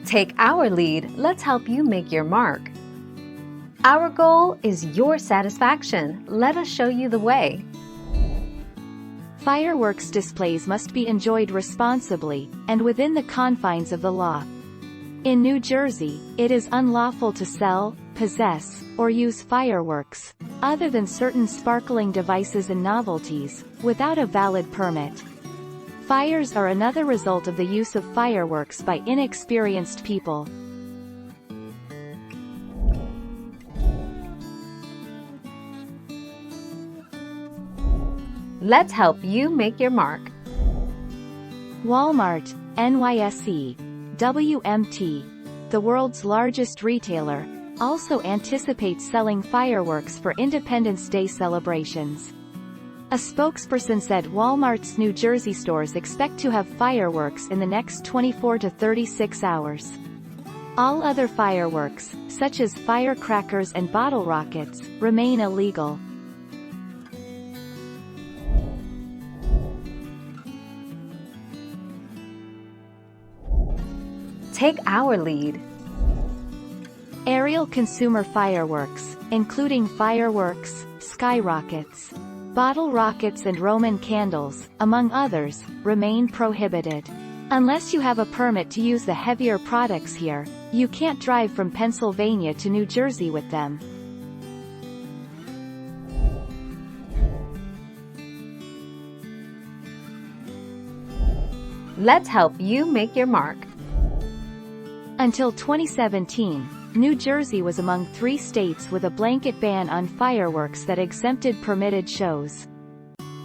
Take our lead, let's help you make your mark. Our goal is your satisfaction. Let us show you the way. Fireworks displays must be enjoyed responsibly, and within the confines of the law. In New Jersey, it is unlawful to sell, possess, or use fireworks, other than certain sparkling devices and novelties, without a valid permit. Fires are another result of the use of fireworks by inexperienced people. Let's help you make your mark. Walmart, NYSE, WMT, the world's largest retailer, also anticipates selling fireworks for Independence Day celebrations. A spokesperson said Walmart's New Jersey stores expect to have fireworks in the next 24 to 36 hours. All other fireworks, such as firecrackers and bottle rockets, remain illegal. Take our lead. Aerial consumer fireworks, including fireworks, skyrockets, bottle rockets and Roman candles, among others, remain prohibited. Unless you have a permit to use the heavier products here, you can't drive from Pennsylvania to New Jersey with them. Let's help you make your mark. Until 2017, New Jersey was among 3 states with a blanket ban on fireworks that exempted permitted shows.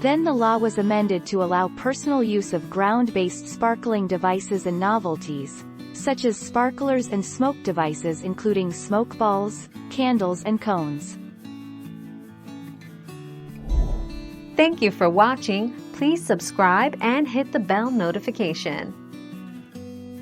Then the law was amended to allow personal use of ground-based sparkling devices and novelties, such as sparklers and smoke devices including smoke balls, candles and cones. Thank you for watching. Please subscribe and hit the bell notification.